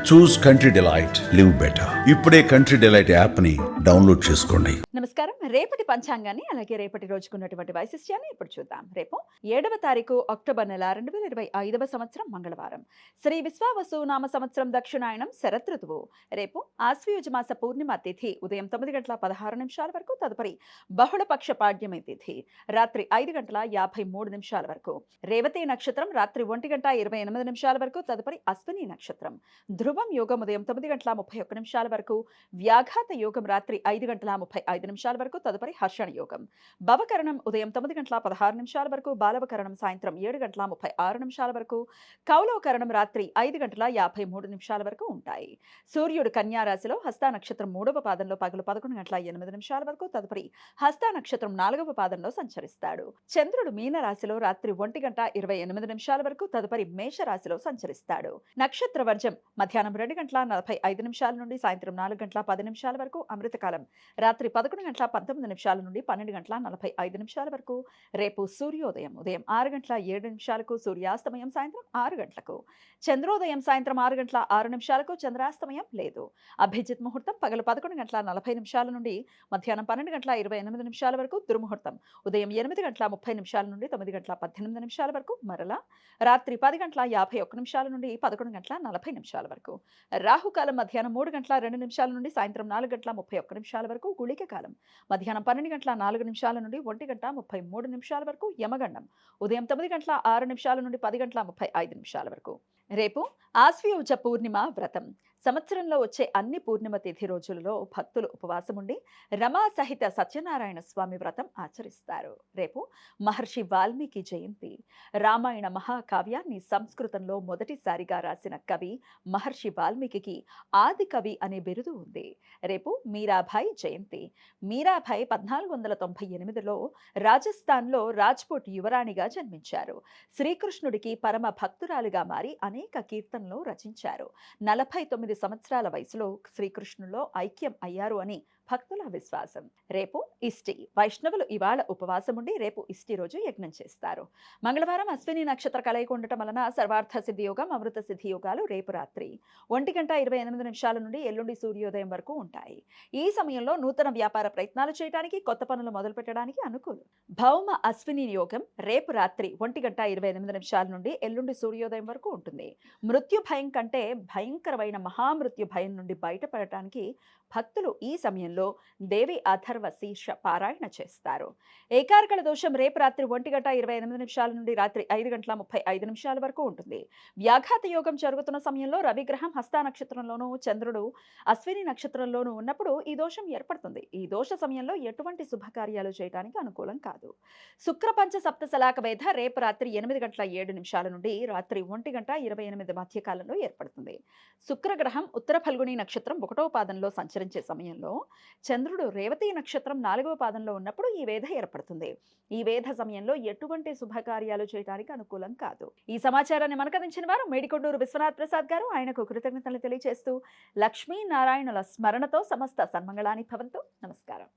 చూస్ country delight, live better. ఇప్పుడే country delight app ని download చేసుకోండి. నమస్కారం. రేపటి పంచాంగాన్ని అలాగే రేపటి రోజుకున్నటువంటి వైశిష్ట్యాన్ని ఇప్పుడు చూద్దాం. రేపు 7వ తారీఖు అక్టోబర్ నెల 2025వ సంవత్సరం మంగళవారం. శ్రీ విశ్వావసు నామ సంవత్సరం దక్షిణాయనం శరత్ ఋతువు. రేపు ఆశ్వయుజ మాస పూర్ణిమ తిథి ఉదయం 9:16 వరకు, తదుపరి బహుళపక్ష పాడ్యమి తిథి రాత్రి 5:53 వరకు. రేవతి నక్షత్రం రాత్రి 1:28 వరకు, తదుపరి అశ్విని నక్షత్రం. ధ్రువం యోగం ఉదయం 9:31 వరకు, వ్యాఘాత యోగం రాత్రి 5:35 వరకు, తదుపరి హర్షణ యోగం. భవకరణం ఉదయం 9:16 వరకు, బాలవకరణం సాయంత్రం 7:36 వరకు, కౌలవకరణం రాత్రి 5:53 వరకు ఉంటాయి. సూర్యుడు కన్యా రాశిలో హస్త నక్షత్రం 3వ పాదంలో పగలు 11:08 వరకు, తదుపరి హస్త నక్షత్రం 4వ పాదంలో సంచరిస్తాడు. చంద్రుడు మీన రాశిలో రాత్రి 1:28 వరకు, తదుపరి మేష రాశిలో సంచరిస్తాడు. నక్షత్ర వర్జం మధ్యాహ్నం 2:45 నుండి సాయంత్రం 4:10 వరకు, అమృతకాలం రాత్రి 11:19 నుండి 12:45 వరకు. రేపు సూర్యోదయం ఉదయం 6:07 సూర్యాస్తమయం సాయంత్రం 6 గంటలకు, చంద్రోదయం సాయంత్రం 6:06 చంద్రాస్తమయం లేదు. అభిజిత్ ముహూర్తం పగలు 11:40 నుండి మధ్యాహ్నం 12:28 వరకు, దుర్ముహూర్తం ఉదయం 8:30 నుండి 9:18 వరకు, మరలా రాత్రి 10:51 నుండి 11:40 వరకు. రాహుకాలం మధ్యాహ్నం 3:02 నుండి సాయంత్రం 4:31 వరకు, గుళిక కాలం మధ్యాహ్నం 12:04 నుండి 1:33 వరకు, యమగండం ఉదయం 9:06 నుండి 10:35 వరకు. రేపు ఆశ్వయుజ పూర్ణిమ వ్రతం. సంవత్సరంలో వచ్చే అన్ని పూర్ణిమ తిథి రోజులలో భక్తులు ఉపవాసం ఉండి రమా సహిత సత్యనారాయణ స్వామి వ్రతం ఆచరిస్తారు. రేపు మహర్షి వాల్మీకి జయంతి. రామాయణ మహాకావ్యాన్ని సంస్కృతంలో మొదటిసారిగా రాసిన కవి మహర్షి వాల్మీకి ఆది కవి అనే బిరుదు ఉంది. రేపు మీరాబాయి జయంతి. మీరాబాయి 1498లో రాజస్థాన్లో రాజ్కోట్ యువరాణిగా జన్మించారు. శ్రీకృష్ణుడికి పరమ భక్తురాలుగా మారి అనేక కీర్తనలు రచించారు. 49 సంవత్సరాల వయసులో శ్రీకృష్ణులో ఐక్యం అయ్యారు అని భక్తుల విశ్వాసం. రేపు ఇష్టి. వైష్ణవులు ఇవాళ ఉపవాసం ఉండి రేపు ఇష్టి రోజు యజ్ఞం చేస్తారు. మంగళవారం అశ్విని నక్షత్ర కలయిక ఉండటం వలన సర్వార్థ సిద్ధి యోగం, అమృత సిద్ధి యోగాలు రేపు రాత్రి 1:28 నుండి ఎల్లుండి సూర్యోదయం వరకు ఉంటాయి. ఈ సమయంలో నూతన వ్యాపార ప్రయత్నాలు చేయడానికి, కొత్త పనులు మొదలు పెట్టడానికి అనుకూలం. భౌమ అశ్విని యోగం రేపు రాత్రి 1:28 నుండి ఎల్లుండి సూర్యోదయం వరకు ఉంటుంది. మృత్యు భయం కంటే భయంకరమైన మహామృత్యు భయం నుండి బయటపడటానికి భక్తులు ఈ సమయంలో దేవి అథర్వ శీర్ష పారాయణ చేస్తారు. ఏకార్కల దోషం రేపు రాత్రి 1:28 నుండి రాత్రి 5:35 వరకు ఉంటుంది. వ్యాఘాత యోగం జరుగుతున్న సమయంలో రవిగ్రహం హస్త నక్షత్రంలోనూ చంద్రుడు అశ్విని నక్షత్రంలోనూ ఉన్నప్పుడు ఈ దోషం ఏర్పడుతుంది. ఈ దోష సమయంలో ఎటువంటి శుభకార్యాలు చేయడానికి అనుకూలం కాదు. శుక్రపంచ సప్తశలాక వేధ రేపు రాత్రి 8:07 నుండి రాత్రి 1:28 మధ్య కాలంలో ఏర్పడుతుంది. శుక్రగ్రహం ఉత్తర ఫల్గుని నక్షత్రం 1వ పాదంలో సంచరించే సమయంలో చంద్రుడు రేవతి నక్షత్రం 4వ పాదంలో ఉన్నప్పుడు ఈ వేధ ఏర్పడుతుంది. ఈ వేధ సమయంలో ఎటువంటి శుభకార్యాలు చేయడానికి అనుకూలం కాదు. ఈ సమాచారాన్ని మనకందించిన వారు మేడికొండూరు విశ్వనాథ్ ప్రసాద్ గారు. ఆయనకు కృతజ్ఞతలు తెలియజేస్తూ లక్ష్మీనారాయణుల స్మరణతో సమస్త సన్మంగళాని భవంతు. నమస్కారం.